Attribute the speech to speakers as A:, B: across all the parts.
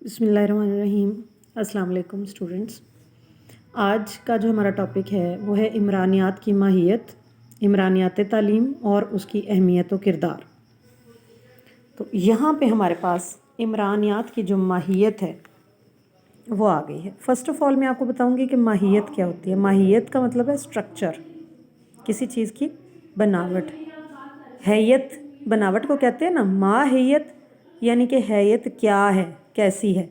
A: بسم اللہ الرحمن الرحیم۔ السلام علیکم اسٹوڈنٹس۔ آج کا جو ہمارا ٹاپک ہے وہ ہے عمرانیات کی ماہیت، عمرانیات تعلیم اور اس کی اہمیت و کردار۔ تو یہاں پہ ہمارے پاس عمرانیات کی جو ماہیت ہے وہ آ گئی ہے۔ فرسٹ آف آل میں آپ کو بتاؤں گی کہ ماہیت کیا ہوتی ہے۔ ماہیت کا مطلب ہے اسٹرکچر، کسی چیز کی بناوٹ۔ حیت بناوٹ کو کہتے ہیں نا، ماہیت یعنی کہ حیت کیا ہے، کیسی ہے،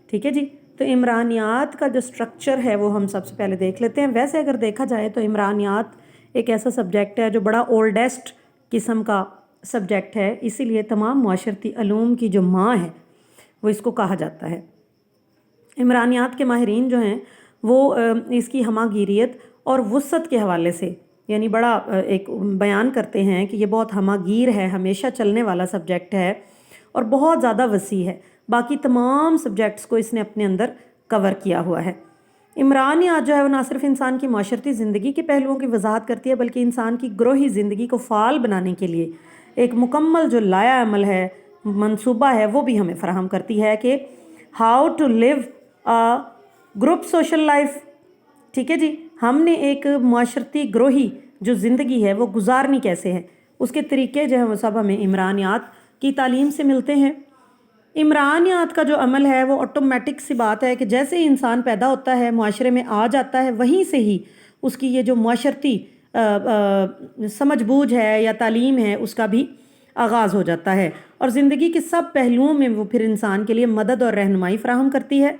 A: ٹھیک ہے جی۔ تو عمرانیات کا جو اسٹرکچر ہے وہ ہم سب سے پہلے دیکھ لیتے ہیں۔ ویسے اگر دیکھا جائے تو عمرانیات ایک ایسا سبجیکٹ ہے جو بڑا اولڈسٹ قسم کا سبجیکٹ ہے، اسی لیے تمام معاشرتی علوم کی جو ماں ہے وہ اس کو کہا جاتا ہے۔ عمرانیات کے ماہرین جو ہیں وہ اس کی ہمہ گیریت اور وسعت کے حوالے سے یعنی بڑا ایک بیان کرتے ہیں کہ یہ بہت ہمہ گیر ہے، ہمیشہ چلنے والا سبجیکٹ ہے اور بہت زیادہ وسیع ہے، باقی تمام سبجیکٹس کو اس نے اپنے اندر کور کیا ہوا ہے۔ عمرانیات جو ہے وہ نہ صرف انسان کی معاشرتی زندگی کے پہلوؤں کی وضاحت کرتی ہے بلکہ انسان کی گروہی زندگی کو فعال بنانے کے لیے ایک مکمل جو لائحہ عمل ہے، منصوبہ ہے، وہ بھی ہمیں فراہم کرتی ہے کہ how to live group social life, ٹھیک ہے جی۔ ہم نے ایک معاشرتی گروہی جو زندگی ہے وہ گزارنی کیسے ہے، اس کے طریقے جو ہیں وہ سب ہمیں عمرانیات کی تعلیم سے ملتے ہیں۔ عمرانیات کا جو عمل ہے وہ آٹومیٹک سی بات ہے کہ جیسے ہی انسان پیدا ہوتا ہے، معاشرے میں آ جاتا ہے، وہیں سے ہی اس کی یہ جو معاشرتی سمجھ بوجھ ہے یا تعلیم ہے اس کا بھی آغاز ہو جاتا ہے، اور زندگی کے سب پہلوؤں میں وہ پھر انسان کے لیے مدد اور رہنمائی فراہم کرتی ہے۔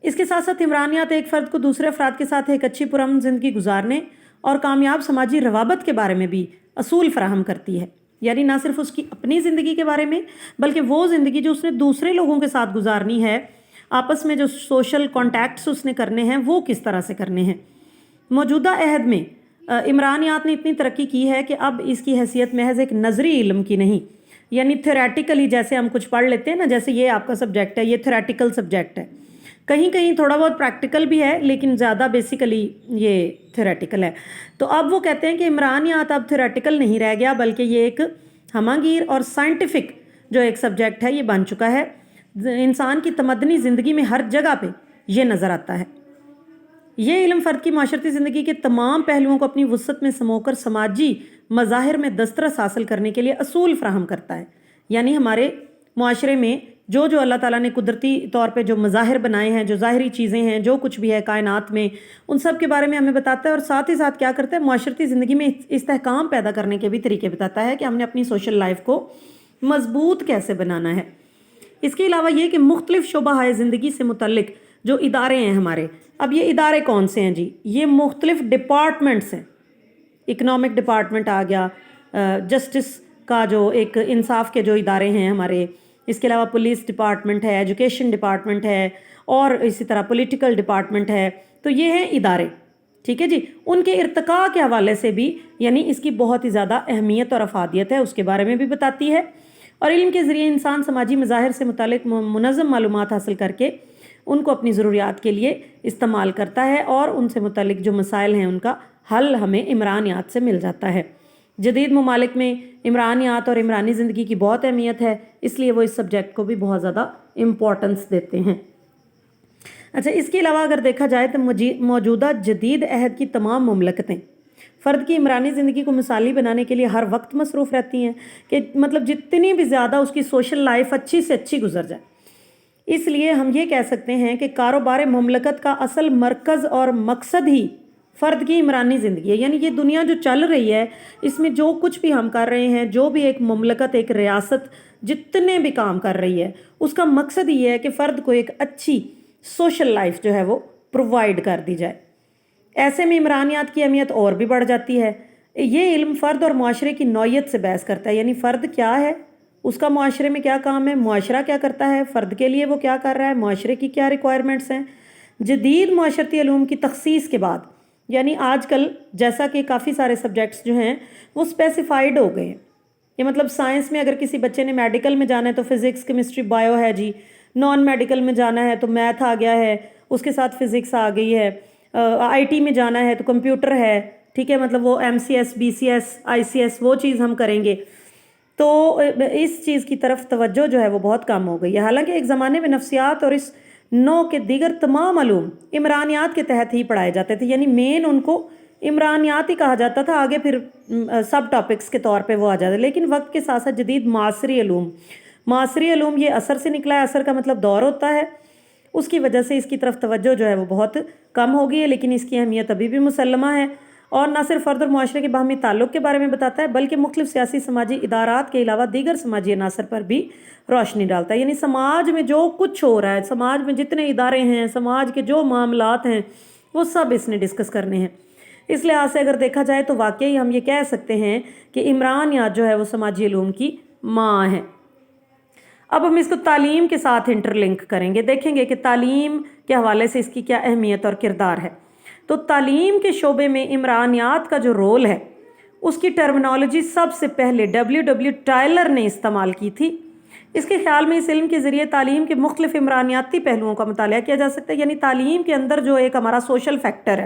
A: اس کے ساتھ ساتھ عمرانیات ایک فرد کو دوسرے افراد کے ساتھ ایک اچھی پرامن زندگی گزارنے اور کامیاب سماجی روابط کے بارے میں بھی اصول فراہم کرتی ہے، یعنی نہ صرف اس کی اپنی زندگی کے بارے میں بلکہ وہ زندگی جو اس نے دوسرے لوگوں کے ساتھ گزارنی ہے، آپس میں جو سوشل کانٹیکٹس اس نے کرنے ہیں وہ کس طرح سے کرنے ہیں۔ موجودہ عہد میں عمرانیات نے اتنی ترقی کی ہے کہ اب اس کی حیثیت محض ایک نظری علم کی نہیں، یعنی تھیوریٹیکلی جیسے ہم کچھ پڑھ لیتے ہیں نا، جیسے یہ آپ کا سبجیکٹ ہے، یہ تھیوریٹیکل سبجیکٹ ہے، کہیں کہیں تھوڑا بہت پریکٹیکل بھی ہے لیکن زیادہ بیسیکلی یہ تھیوریٹیکل ہے۔ تو اب وہ کہتے ہیں کہ عمرانیات اب تھیوریٹیکل نہیں رہ گیا بلکہ یہ ایک ہمہ گیر اور سائنٹیفک جو ایک سبجیکٹ ہے یہ بن چکا ہے۔ انسان کی تمدنی زندگی میں ہر جگہ پہ یہ نظر آتا ہے۔ یہ علم فرد کی معاشرتی زندگی کے تمام پہلوؤں کو اپنی وسعت میں سمو کر سماجی مظاہر میں دسترس حاصل کرنے کے لیے اصول فراہم کرتا ہے، یعنی ہمارے معاشرے میں جو اللہ تعالیٰ نے قدرتی طور پہ جو مظاہر بنائے ہیں، جو ظاہری چیزیں ہیں، جو کچھ بھی ہے کائنات میں، ان سب کے بارے میں ہمیں بتاتا ہے، اور ساتھ ہی ساتھ کیا کرتا ہے، معاشرتی زندگی میں استحکام پیدا کرنے کے بھی طریقے بتاتا ہے کہ ہم نے اپنی سوشل لائف کو مضبوط کیسے بنانا ہے۔ اس کے علاوہ یہ کہ مختلف شعبہ زندگی سے متعلق جو ادارے ہیں ہمارے، اب یہ ادارے کون سے ہیں جی؟ یہ مختلف ڈپارٹمنٹس ہیں۔ اکنامک ڈپارٹمنٹ آ گیا، جسٹس کا جو ایک انصاف کے جو ادارے ہیں ہمارے، اس کے علاوہ پولیس ڈپارٹمنٹ ہے، ایجوکیشن ڈپارٹمنٹ ہے، اور اسی طرح پولیٹیکل ڈپارٹمنٹ ہے۔ تو یہ ہیں ادارے، ٹھیک ہے جی۔ ان کے ارتقاء کے حوالے سے بھی یعنی اس کی بہت ہی زیادہ اہمیت اور افادیت ہے، اس کے بارے میں بھی بتاتی ہے۔ اور علم کے ذریعے انسان سماجی مظاہر سے متعلق منظم معلومات حاصل کر کے ان کو اپنی ضروریات کے لیے استعمال کرتا ہے، اور ان سے متعلق جو مسائل ہیں ان کا حل ہمیں عمرانیات سے مل جاتا ہے۔ جدید ممالک میں عمرانیات اور عمرانی زندگی کی بہت اہمیت ہے، اس لیے وہ اس سبجیکٹ کو بھی بہت زیادہ امپورٹنس دیتے ہیں۔ اچھا، اس کے علاوہ اگر دیکھا جائے تو موجودہ جدید عہد کی تمام مملکتیں فرد کی عمرانی زندگی کو مثالی بنانے کے لیے ہر وقت مصروف رہتی ہیں کہ مطلب جتنی بھی زیادہ اس کی سوشل لائف اچھی سے اچھی گزر جائے۔ اس لیے ہم یہ کہہ سکتے ہیں کہ کاروبار مملکت کا اصل مرکز اور مقصد ہی فرد کی عمرانی زندگی ہے، یعنی یہ دنیا جو چل رہی ہے اس میں جو کچھ بھی ہم کر رہے ہیں، جو بھی ایک مملکت، ایک ریاست جتنے بھی کام کر رہی ہے، اس کا مقصد یہ ہے کہ فرد کو ایک اچھی سوشل لائف جو ہے وہ پرووائڈ کر دی جائے۔ ایسے میں عمرانیات کی اہمیت اور بھی بڑھ جاتی ہے۔ یہ علم فرد اور معاشرے کی نوعیت سے بحث کرتا ہے، یعنی فرد کیا ہے، اس کا معاشرے میں کیا کام ہے، معاشرہ کیا کرتا ہے، فرد کے لیے وہ کیا کر رہا ہے، معاشرے کی کیا ریکوائرمنٹس ہیں۔ جدید معاشرتی علوم کی تخصیص کے بعد یعنی آج کل جیسا کہ کافی سارے سبجیکٹس جو ہیں وہ اسپیسیفائڈ ہو گئے ہیں، یہ مطلب سائنس میں اگر کسی بچے نے میڈیکل میں جانا ہے تو فزکس، کیمسٹری، بایو ہے جی، نان میڈیکل میں جانا ہے تو میتھ آ گیا ہے، اس کے ساتھ فزکس آ گئی ہے، آئی ٹی میں جانا ہے تو کمپیوٹر ہے، ٹھیک ہے، مطلب وہ M C S, B C S, I C S وہ چیز ہم کریں گے۔ تو اس چیز کی طرف توجہ جو ہے وہ بہت کم ہو گئی ہے. حالانکہ ایک زمانے میں نفسیات اور اس نو کے دیگر تمام علوم عمرانیات کے تحت ہی پڑھائے جاتے تھے، یعنی مین ان کو عمرانیات ہی کہا جاتا تھا، آگے پھر سب ٹاپکس کے طور پہ وہ آ جاتے. لیکن وقت کے ساتھ ساتھ جدید معاصری علوم یہ اثر سے نکلا ہے. اثر کا مطلب دور ہوتا ہے. اس کی وجہ سے اس کی طرف توجہ جو ہے وہ بہت کم ہو گئی ہے، لیکن اس کی اہمیت ابھی بھی مسلمہ ہے. اور نہ صرف فرد اور معاشرے کے باہمی تعلق کے بارے میں بتاتا ہے، بلکہ مختلف سیاسی سماجی ادارات کے علاوہ دیگر سماجی عناصر پر بھی روشنی ڈالتا ہے. یعنی سماج میں جو کچھ ہو رہا ہے، سماج میں جتنے ادارے ہیں، سماج کے جو معاملات ہیں، وہ سب اس نے ڈسکس کرنے ہیں. اس لحاظ سے اگر دیکھا جائے تو واقعی ہم یہ کہہ سکتے ہیں کہ عمرانیات جو ہے وہ سماجی علوم کی ماں ہے. اب ہم اس کو تعلیم کے ساتھ انٹر لنک کریں گے، دیکھیں گے کہ تعلیم کے حوالے سے اس کی کیا اہمیت اور کردار ہے. تو تعلیم کے شعبے میں عمرانیات کا جو رول ہے، اس کی ٹرمنالوجی سب سے پہلے ڈبلیو ٹائلر نے استعمال کی تھی. اس کے خیال میں اس علم کے ذریعے تعلیم کے مختلف عمرانیاتی پہلوؤں کا مطالعہ کیا جا سکتا ہے. یعنی تعلیم کے اندر جو ایک ہمارا سوشل فیکٹر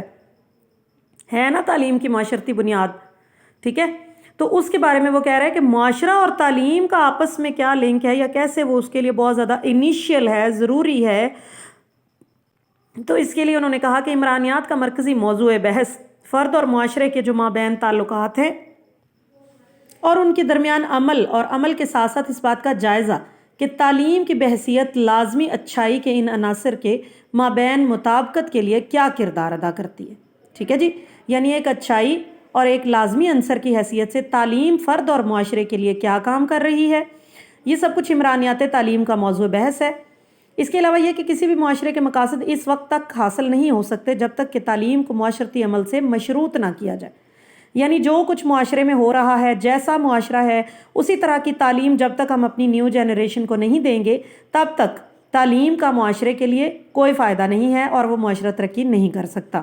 A: ہے نا تعلیم کی معاشرتی بنیاد، ٹھیک ہے، تو اس کے بارے میں وہ کہہ رہا ہے کہ معاشرہ اور تعلیم کا آپس میں کیا لنک ہے یا کیسے وہ اس کے لیے بہت زیادہ انیشیل ہے، ضروری ہے. تو اس کے لیے انہوں نے کہا کہ عمرانیات کا مرکزی موضوع بحث فرد اور معاشرے کے جو مابین تعلقات ہیں اور ان کے درمیان عمل کے ساتھ ساتھ اس بات کا جائزہ کہ تعلیم کی بحثیت لازمی اچھائی کے ان عناصر کے مابین مطابقت کے لیے کیا کردار ادا کرتی ہے. ٹھیک ہے جی، یعنی ایک اچھائی اور ایک لازمی عنصر کی حیثیت سے تعلیم فرد اور معاشرے کے لیے کیا کام کر رہی ہے، یہ سب کچھ عمرانیات تعلیم کا موضوع بحث ہے. اس کے علاوہ یہ کہ کسی بھی معاشرے کے مقاصد اس وقت تک حاصل نہیں ہو سکتے جب تک کہ تعلیم کو معاشرتی عمل سے مشروط نہ کیا جائے. یعنی جو کچھ معاشرے میں ہو رہا ہے، جیسا معاشرہ ہے، اسی طرح کی تعلیم جب تک ہم اپنی نیو جنریشن کو نہیں دیں گے، تب تک تعلیم کا معاشرے کے لیے کوئی فائدہ نہیں ہے اور وہ معاشرہ ترقی نہیں کر سکتا.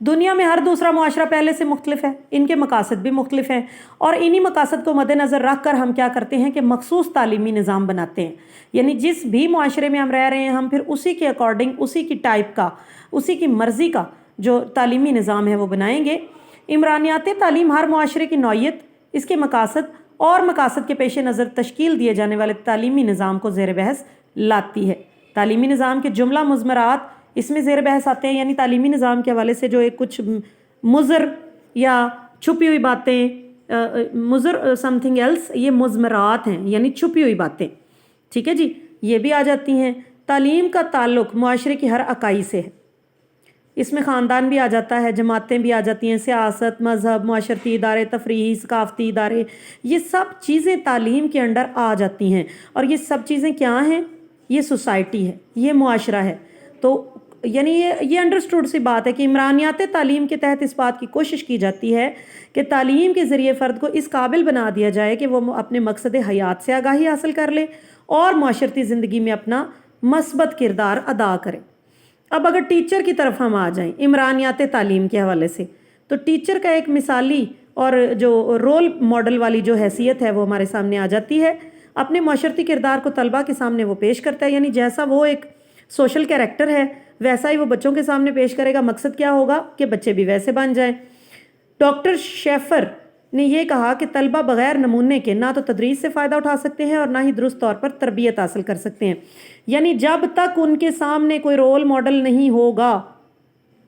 A: دنیا میں ہر دوسرا معاشرہ پہلے سے مختلف ہے، ان کے مقاصد بھی مختلف ہیں، اور انہی مقاصد کو مد نظر رکھ کر ہم کیا کرتے ہیں کہ مخصوص تعلیمی نظام بناتے ہیں. یعنی جس بھی معاشرے میں ہم رہ رہے ہیں، ہم پھر اسی کے اکارڈنگ، اسی کی ٹائپ کا، اسی کی مرضی کا جو تعلیمی نظام ہے وہ بنائیں گے. عمرانیات تعلیم ہر معاشرے کی نوعیت، اس کے مقاصد اور مقاصد کے پیش نظر تشکیل دیے جانے والے تعلیمی نظام کو زیر بحث لاتی ہے. تعلیمی نظام کے جملہ مضمرات اس میں زیر بحث آتے ہیں. یعنی تعلیمی نظام کے حوالے سے جو ایک کچھ مضر یا چھپی ہوئی باتیں، مضر سم تھنگ ایلس، یہ مضمرات ہیں، یعنی چھپی ہوئی باتیں. ٹھیک ہے جی، یہ بھی آ جاتی ہیں. تعلیم کا تعلق معاشرے کی ہر اکائی سے ہے. اس میں خاندان بھی آ جاتا ہے، جماعتیں بھی آ جاتی ہیں، سیاست، مذہب، معاشرتی ادارے، تفریحی، ثقافتی ادارے، یہ سب چیزیں تعلیم کے انڈر آ جاتی ہیں. اور یہ سب چیزیں کیا ہیں؟ یہ سوسائٹی ہے، یہ معاشرہ ہے. تو یعنی یہ انڈرسٹوڈ سی بات ہے کہ عمرانیات تعلیم کے تحت اس بات کی کوشش کی جاتی ہے کہ تعلیم کے ذریعے فرد کو اس قابل بنا دیا جائے کہ وہ اپنے مقصد حیات سے آگاہی حاصل کر لے اور معاشرتی زندگی میں اپنا مثبت کردار ادا کرے. اب اگر ٹیچر کی طرف ہم آ جائیں عمرانیات تعلیم کے حوالے سے، تو ٹیچر کا ایک مثالی اور جو رول ماڈل والی جو حیثیت ہے وہ ہمارے سامنے آ جاتی ہے. اپنے معاشرتی کردار کو طلبہ کے سامنے وہ پیش کرتا ہے. یعنی جیسا وہ ایک سوشل کیریکٹر ہے ویسا ہی وہ بچوں کے سامنے پیش کرے گا. مقصد کیا ہوگا کہ بچے بھی ویسے بن جائیں. ڈاکٹر شیفر نے یہ کہا کہ طلبہ بغیر نمونے کے نہ تو تدریس سے فائدہ اٹھا سکتے ہیں اور نہ ہی درست طور پر تربیت حاصل کر سکتے ہیں. یعنی جب تک ان کے سامنے کوئی رول ماڈل نہیں ہوگا،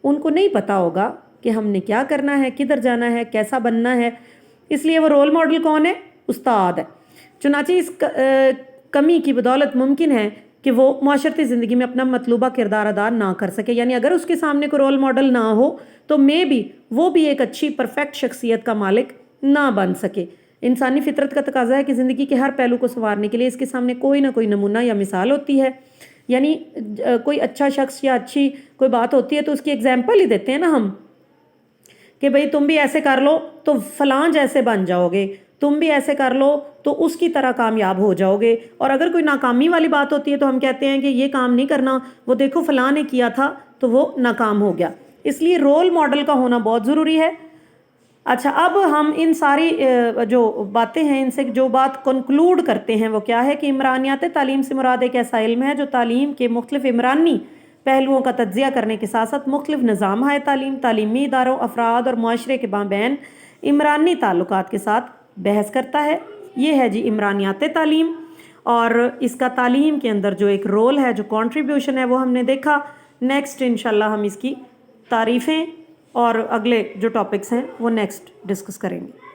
A: ان کو نہیں پتا ہوگا کہ ہم نے کیا کرنا ہے، کدھر جانا ہے، کیسا بننا ہے. اس لیے وہ رول ماڈل کون ہے؟ استاد ہے. چنانچہ اس کمی کی بدولت ممکن ہے کہ وہ معاشرتی زندگی میں اپنا مطلوبہ کردار ادا نہ کر سکے. یعنی اگر اس کے سامنے کوئی رول ماڈل نہ ہو تو وہ بھی ایک اچھی پرفیکٹ شخصیت کا مالک نہ بن سکے. انسانی فطرت کا تقاضا ہے کہ زندگی کے ہر پہلو کو سنوارنے کے لیے اس کے سامنے کوئی نہ کوئی نمونہ یا مثال ہوتی ہے. یعنی کوئی اچھا شخص یا اچھی کوئی بات ہوتی ہے تو اس کی ایگزامپل ہی دیتے ہیں نا ہم، کہ بھئی تم بھی ایسے کر لو تو فلاں جیسے بن جاؤ گے، تم بھی ایسے کر لو تو اس کی طرح کامیاب ہو جاؤ گے. اور اگر کوئی ناکامی والی بات ہوتی ہے تو ہم کہتے ہیں کہ یہ کام نہیں کرنا، وہ دیکھو فلاں نے کیا تھا تو وہ ناکام ہو گیا. اس لیے رول ماڈل کا ہونا بہت ضروری ہے. اچھا، اب ہم ان ساری جو باتیں ہیں ان سے جو بات کنکلوڈ کرتے ہیں وہ کیا ہے کہ عمرانیات تعلیم سے مراد ایک ایسا علم ہے جو تعلیم کے مختلف عمرانی پہلوؤں کا تجزیہ کرنے کے ساتھ ساتھ مختلف نظام ہے تعلیم، تعلیمی اداروں، افراد اور معاشرے کے مابین عمرانی تعلقات کے ساتھ بحث کرتا ہے. یہ ہے جی عمرانیات تعلیم، اور اس کا تعلیم کے اندر جو ایک رول ہے، جو کنٹریبیوشن ہے، وہ ہم نے دیکھا. نیکسٹ انشاءاللہ ہم اس کی تعریفیں اور اگلے جو ٹاپکس ہیں وہ نیکسٹ ڈسکس کریں گے.